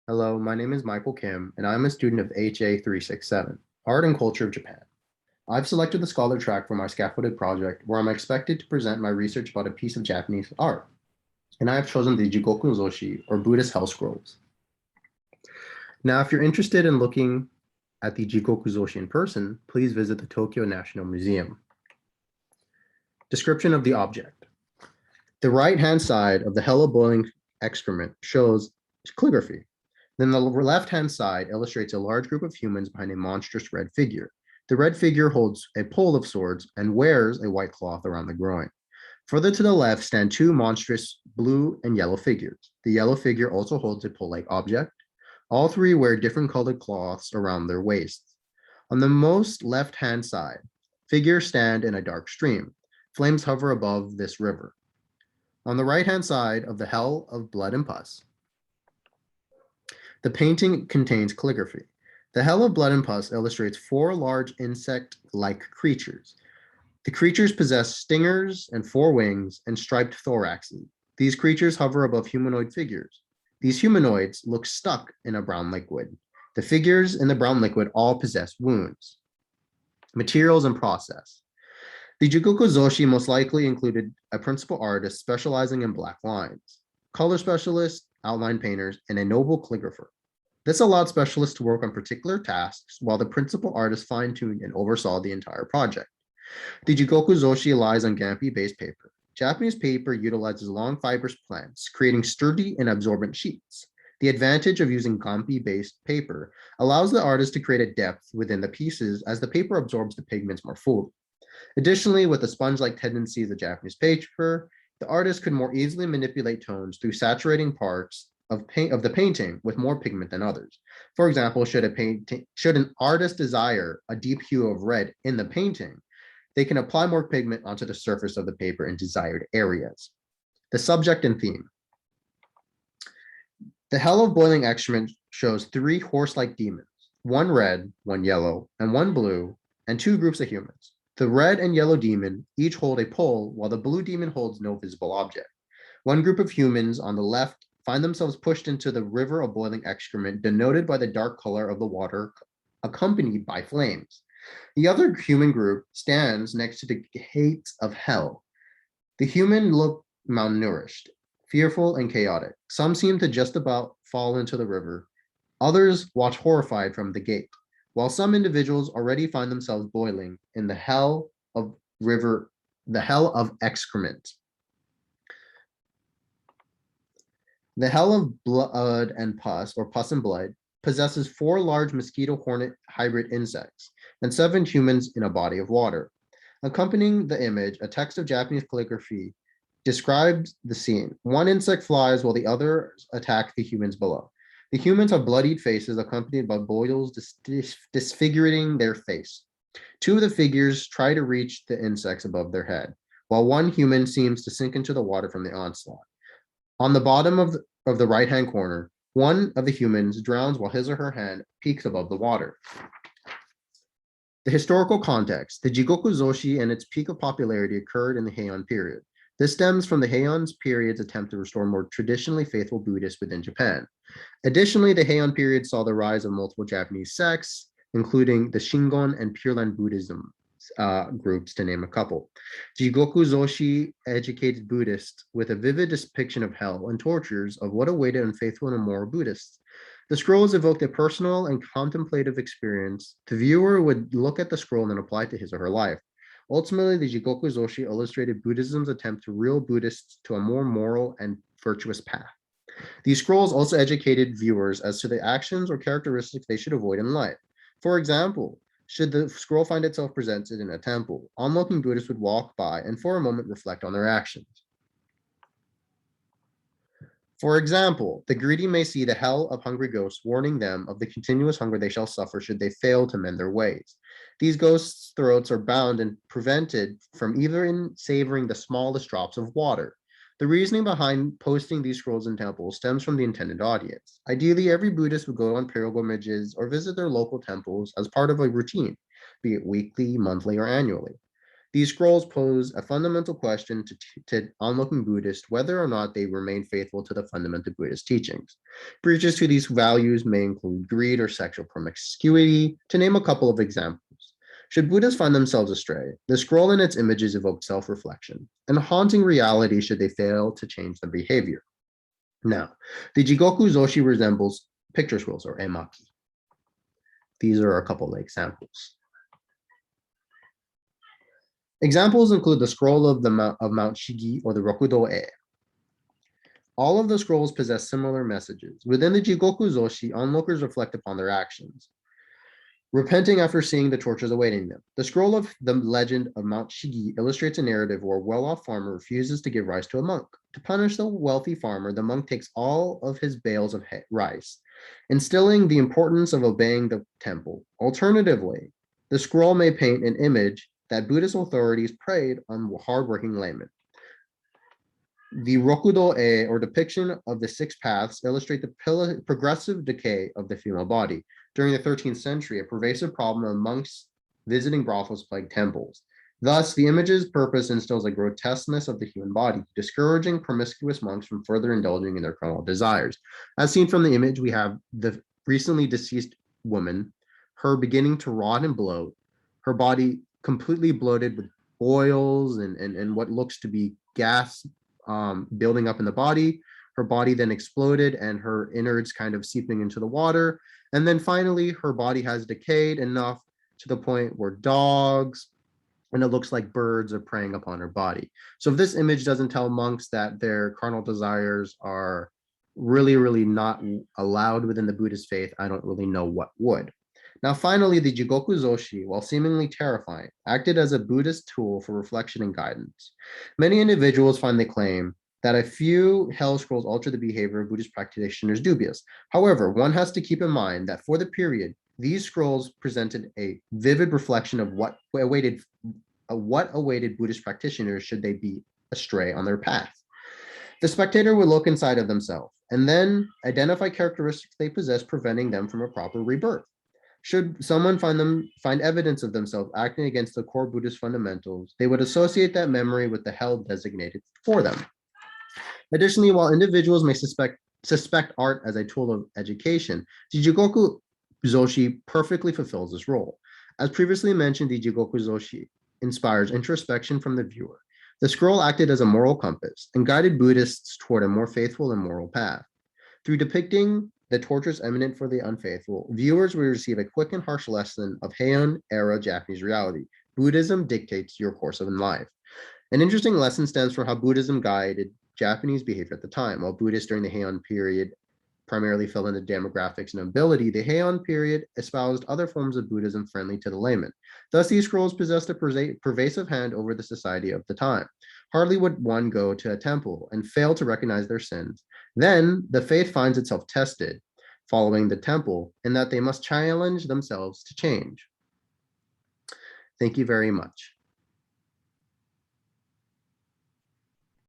Hello, my name is Michael Kim, and I'm a student of HA 367, Art and Culture of Japan. I've selected the Scholar track for my scaffolded project, where I'm expected to present my research about a piece of Japanese art, and I have chosen the Jigoku Zoshi, or Buddhist Hell Scrolls. Now, if you're interested in looking at the Jigoku Zoshi in person, please visit the Tokyo National Museum. Description of the object. The right-hand side of the hell of boiling excrement shows calligraphy. Then the left-hand side illustrates a large group of humans behind a monstrous red figure. The red figure holds a pole of swords and wears a white cloth around the groin. Further to the left stand two monstrous blue and yellow figures. The yellow figure also holds a pole-like object. All three wear different colored cloths around their waists. On the most left-hand side, figures stand in a dark stream. Flames hover above this river. On the right-hand side of the hell of blood and pus, the painting contains calligraphy. The hell of blood and pus illustrates four large insect-like creatures. The creatures possess stingers and four wings and striped thoraxes. These creatures hover above humanoid figures. These humanoids look stuck in a brown liquid. The figures in the brown liquid all possess wounds. Materials and process. The Jigoku Zoshi most likely included a principal artist specializing in black lines, color specialists, outline painters, and a noble calligrapher. This allowed specialists to work on particular tasks while the principal artist fine-tuned and oversaw the entire project. The Jigoku Zoshi lies on Gampi-based paper. Japanese paper utilizes long fibrous plants, creating sturdy and absorbent sheets. The advantage of using Gampi-based paper allows the artist to create a depth within the pieces as the paper absorbs the pigments more fully. Additionally, with the sponge-like tendencies of Japanese paper, the artist could more easily manipulate tones through saturating parts of the painting with more pigment than others. For example, should an artist desire a deep hue of red in the painting, they can apply more pigment onto the surface of the paper in desired areas. The subject and theme. The hell of boiling excrement shows three horse-like demons, one red, one yellow, and one blue, and two groups of humans. The red and yellow demon each hold a pole, while the blue demon holds no visible object. One group of humans on the left find themselves pushed into the river of boiling excrement, denoted by the dark color of the water, accompanied by flames. The other human group stands next to the gates of hell. The human look malnourished, fearful, and chaotic. Some seem to just about fall into the river. Others watch horrified from the gate, while some individuals already find themselves boiling in the hell of excrement. The hell of blood and pus, or pus and blood, possesses four large mosquito hornet hybrid insects and seven humans in a body of water. Accompanying the image, a text of Japanese calligraphy describes the scene. One insect flies while the others attack the humans below. The humans have bloodied faces accompanied by boils disfiguring their face. Two of the figures try to reach the insects above their head, while one human seems to sink into the water from the onslaught. On the bottom of the right-hand corner, one of the humans drowns while his or her hand peeks above the water. The historical context. The Jigoku Zoshi and its peak of popularity occurred in the Heian period. This stems from the Heian period's attempt to restore more traditionally faithful Buddhists within Japan. Additionally, the Heian period saw the rise of multiple Japanese sects, including the Shingon and Pure Land Buddhism groups, to name a couple. Jigoku Zoshi educated Buddhists with a vivid depiction of hell and tortures of what awaited unfaithful and immoral Buddhists. The scrolls evoked a personal and contemplative experience. The viewer would look at the scroll and then apply it to his or her life. Ultimately, the Jigoku Zoshi illustrated Buddhism's attempt to reel Buddhists to a more moral and virtuous path. These scrolls also educated viewers as to the actions or characteristics they should avoid in life. For example, should the scroll find itself presented in a temple, onlooking Buddhists would walk by and for a moment reflect on their actions. For example, the greedy may see the hell of hungry ghosts warning them of the continuous hunger they shall suffer should they fail to mend their ways. These ghosts' throats are bound and prevented from even savoring the smallest drops of water. The reasoning behind posting these scrolls in temples stems from the intended audience. Ideally, every Buddhist would go on pilgrimages or visit their local temples as part of a routine, be it weekly, monthly, or annually. These scrolls pose a fundamental question to onlooking Buddhists whether or not they remain faithful to the fundamental Buddhist teachings. Breaches to these values may include greed or sexual promiscuity, to name a couple of examples. Should Buddhists find themselves astray, the scroll and its images evoke self-reflection and haunting reality should they fail to change their behavior. Now, the Jigoku Zoshi resembles picture scrolls or emaki. These are a couple of examples. Examples include the scroll of Mount Shigi or the Rokudo-e. All of the scrolls possess similar messages. Within the Jigoku Zoshi, onlookers reflect upon their actions, repenting after seeing the tortures awaiting them. The scroll of the legend of Mount Shigi illustrates a narrative where a well-off farmer refuses to give rice to a monk. To punish the wealthy farmer, the monk takes all of his bales of rice, instilling the importance of obeying the temple. Alternatively, the scroll may paint an image that Buddhist authorities preyed on hardworking laymen. The Rokudo-e, or depiction of the six paths, illustrate the progressive decay of the female body. During the 13th century, a pervasive problem of monks visiting brothels plagued temples. Thus, the image's purpose instills a grotesqueness of the human body, discouraging promiscuous monks from further indulging in their carnal desires. As seen from the image, we have the recently deceased woman, her beginning to rot and bloat, her body completely bloated with boils and what looks to be gas building up in the body. Her body then exploded and her innards kind of seeping into the water. And then finally, her body has decayed enough to the point where dogs and it looks like birds are preying upon her body. So if this image doesn't tell monks that their carnal desires are really, really not allowed within the Buddhist faith, I don't really know what would. Now, finally, the Jigoku Zoshi, while seemingly terrifying, acted as a Buddhist tool for reflection and guidance. Many individuals find the claim that a few hell scrolls alter the behavior of Buddhist practitioners dubious. However, one has to keep in mind that for the period, these scrolls presented a vivid reflection of what awaited Buddhist practitioners should they be astray on their path. The spectator would look inside of themselves and then identify characteristics they possess, preventing them from a proper rebirth. Should someone find evidence of themselves acting against the core Buddhist fundamentals, they would associate that memory with the hell designated for them. Additionally, while individuals may suspect art as a tool of education, the Jigoku Zoshi perfectly fulfills this role. As previously mentioned, the Jigoku Zoshi inspires introspection from the viewer. The scroll acted as a moral compass and guided Buddhists toward a more faithful and moral path. Through depicting the tortures eminent for the unfaithful, viewers will receive a quick and harsh lesson of Heian-era Japanese reality. Buddhism dictates your course of life. An interesting lesson stems from how Buddhism guided Japanese behavior at the time. While Buddhists during the Heian period primarily fell into demographics and nobility, the Heian period espoused other forms of Buddhism friendly to the layman. Thus, these scrolls possessed a pervasive hand over the society of the time. Hardly would one go to a temple and fail to recognize their sins. Then the faith finds itself tested following the temple, in that they must challenge themselves to change. Thank you very much.